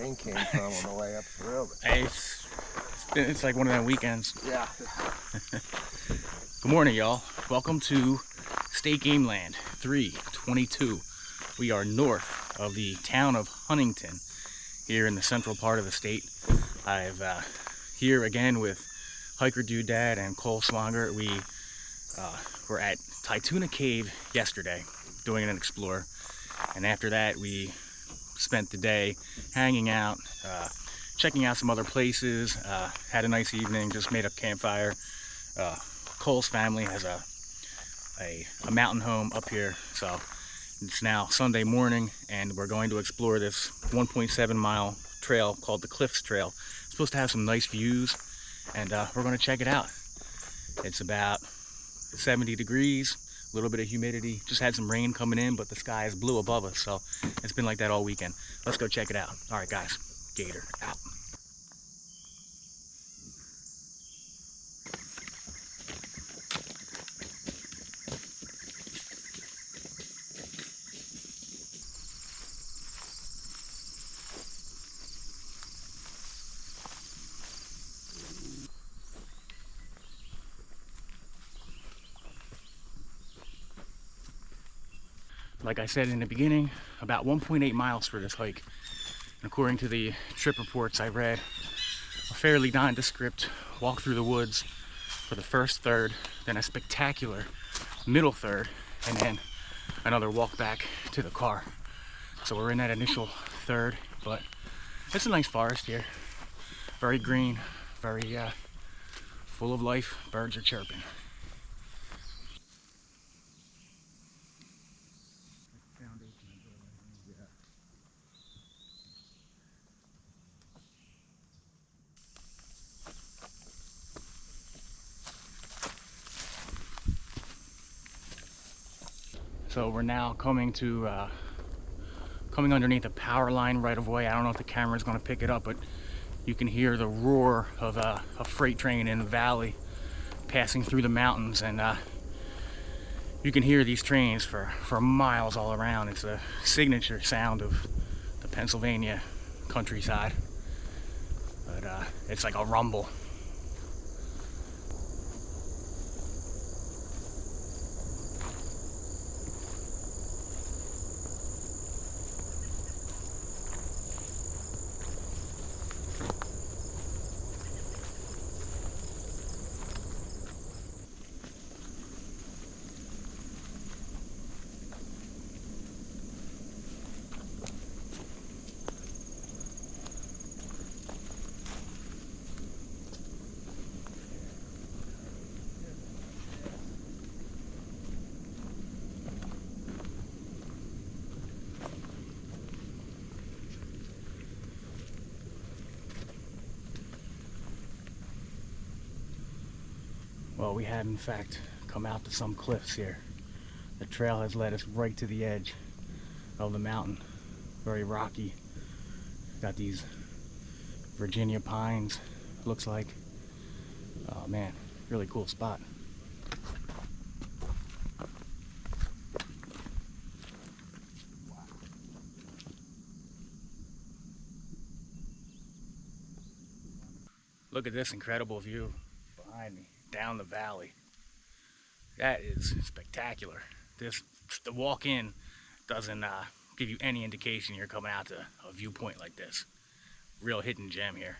rain came from on the way up the road. Hey, it's like one of them weekends. Yeah. Good morning, y'all. Welcome to State Game Land 322. We are north of the town of Huntington, here in the central part of the state. I've here again with Hiker Dude Dad and Cole Swanger. We were at Tytuna Cave yesterday doing an explore, and after that we spent the day hanging out, checking out some other places, had a nice evening, just made a campfire. Cole's family has a mountain home up here, so it's now Sunday morning and we're going to explore this 1.7 mile trail called the Cliffs Trail. It's supposed to have some nice views, and we're going to check it out. It's about 70 degrees, a little bit of humidity, just had some rain coming in, but the sky is blue above us, so it's been like that all weekend. Let's go check it out. All right, guys, Gator out. Like I said in the beginning, about 1.8 miles for this hike. And according to the trip reports I read, a fairly nondescript walk through the woods for the first third, then a spectacular middle third, and then another walk back to the car. So we're in that initial third, but it's a nice forest here. Very green, very full of life. Birds are chirping. So we're now coming underneath a power line right of way. I don't know if the camera's going to pick it up, but you can hear the roar of a freight train in the valley passing through the mountains, and you can hear these trains for miles all around. It's a signature sound of the Pennsylvania countryside, but it's like a rumble. Well, we have in fact come out to some cliffs here. The trail has led us right to the edge of the mountain. Very rocky. Got these Virginia pines, looks like. Oh man, really cool spot. Look at this incredible view behind me, down the valley. That is spectacular. The walk in doesn't give you any indication you're coming out to a viewpoint like this. Real hidden gem here.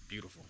Beautiful.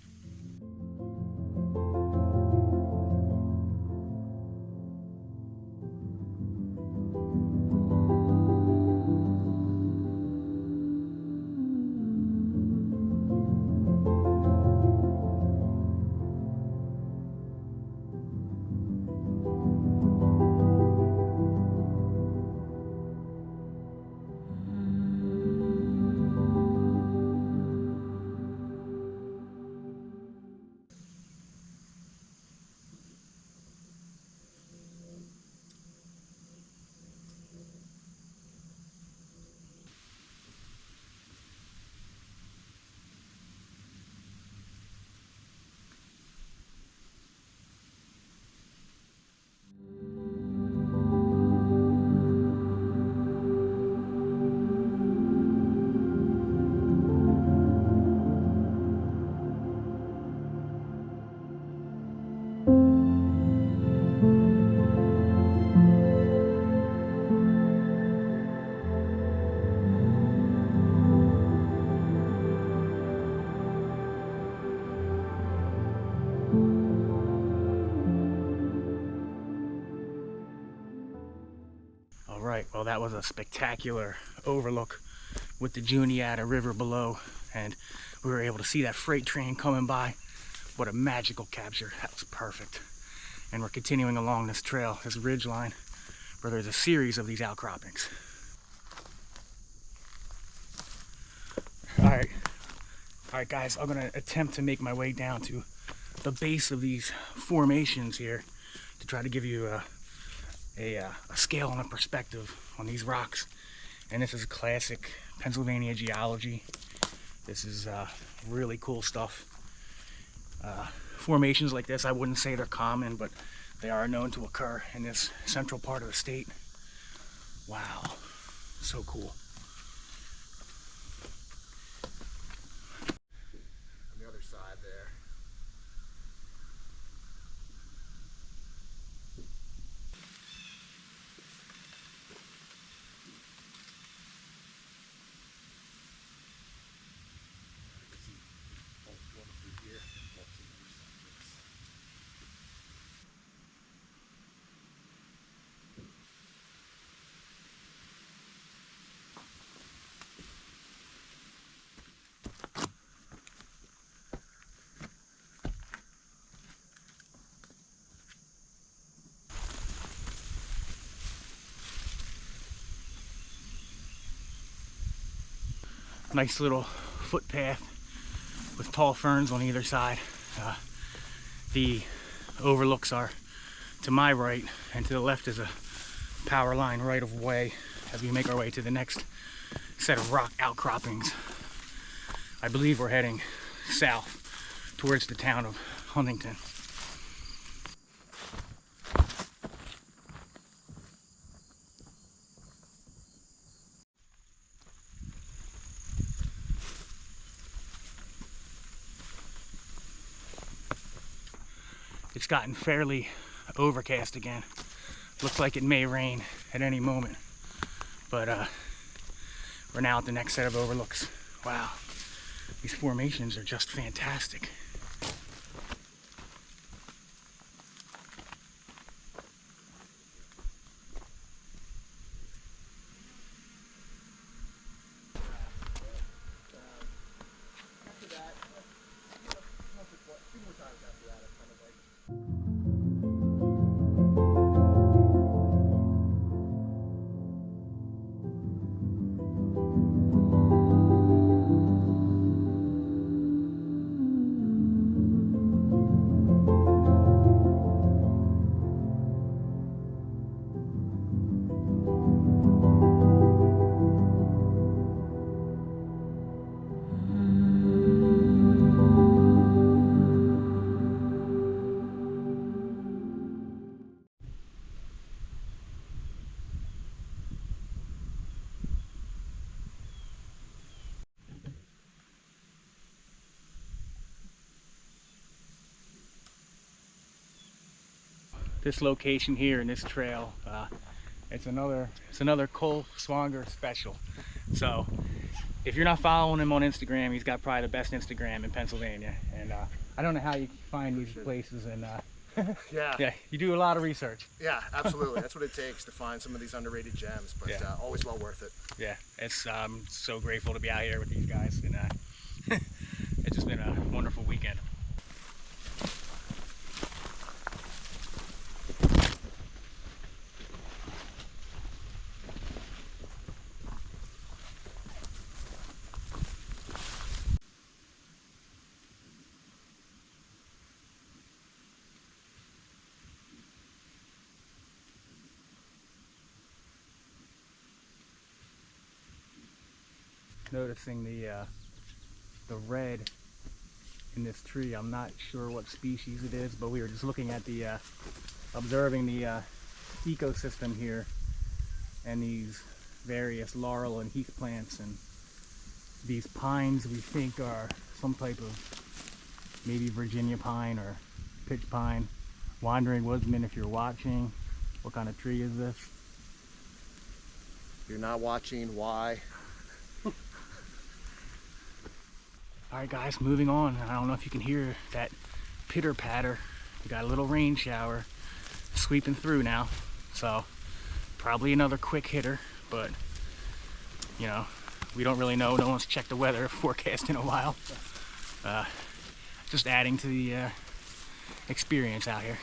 that was a spectacular overlook with the Juniata River below, and we were able to see that freight train coming by. What a magical capture. That was perfect. And we're continuing along this trail, this ridge line, where there's a series of these outcroppings. All right guys, I'm gonna attempt to make my way down to the base of these formations here to try to give you a scale and a perspective on these rocks. And this is classic Pennsylvania geology. This is really cool stuff. Formations like this, I wouldn't say they're common, but they are known to occur in this central part of the state. Wow, so cool. On the other side there. Nice little footpath with tall ferns on either side. The overlooks are to my right, and to the left is a power line right of way as we make our way to the next set of rock outcroppings. I believe we're heading south towards the town of Huntington. It's gotten fairly overcast again. Looks like it may rain at any moment, but we're now at the next set of overlooks. Wow, these formations are just fantastic. This location here in this trail, it's another Cole Swanger special. So if you're not following him on Instagram, he's got probably the best Instagram in Pennsylvania. And I don't know how you find these places, and yeah, you do a lot of research. Yeah, absolutely. That's what it takes to find some of these underrated gems, but Yeah. Always well worth it. Yeah, it's so grateful to be out here with these guys, and it's just been a wonderful weekend. Noticing the red in this tree. I'm not sure what species it is, but we were just looking at the observing the ecosystem here, and these various laurel and heath plants, and these pines we think are some type of maybe Virginia pine or pitch pine. Wandering woodsman, if you're watching, what kind of tree is this? If you're not watching, why? Alright guys, moving on. I don't know if you can hear that pitter patter. We got a little rain shower sweeping through now, so probably another quick hitter, but you know, we don't really know. No one's checked the weather forecast in a while. Just adding to the experience out here.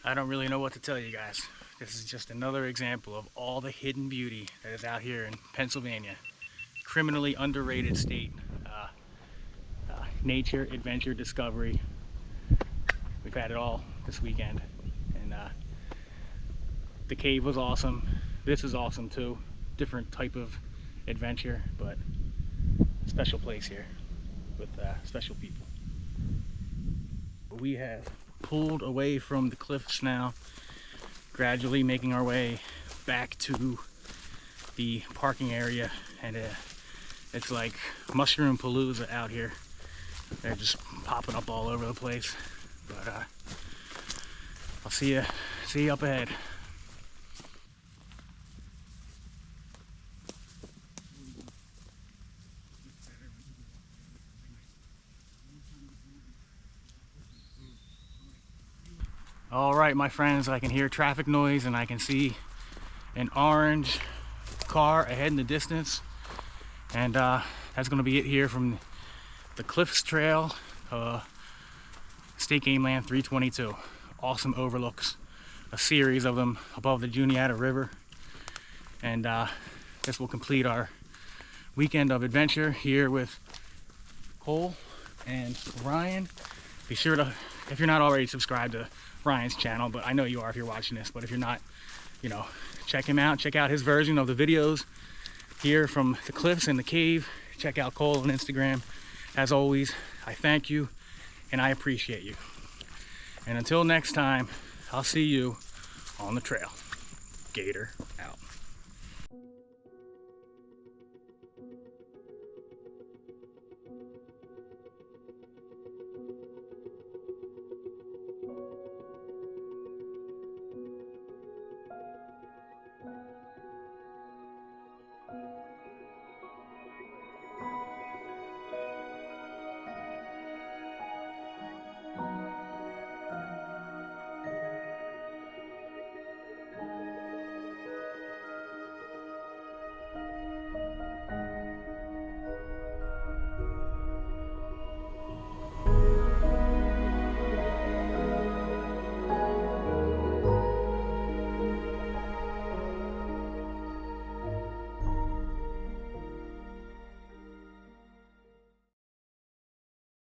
I don't really know what to tell you guys. This is just another example of all the hidden beauty that is out here in Pennsylvania. Criminally underrated state. Nature, adventure, discovery. We've had it all this weekend. And the cave was awesome. This is awesome too. Different type of adventure, but special place here with special people. We have pulled away from the cliffs now, gradually making our way back to the parking area, and it's like mushroom palooza out here. They're just popping up all over the place, but I'll see you up ahead. All right, my friends, I can hear traffic noise and I can see an orange car ahead in the distance. And that's gonna be it here from the Cliffs Trail, State Game Land 322. Awesome overlooks, a series of them above the Juniata River. And this will complete our weekend of adventure here with Cole and Ryan. Be sure to, if you're not already subscribed to Ryan's channel, but I know you are if you're watching this, but if you're not, you know, check him out. Check out his version of the videos here from the cliffs and the cave. Check out Cole on Instagram. As always, I thank you and I appreciate you. And until next time, I'll see you on the trail. Gator out.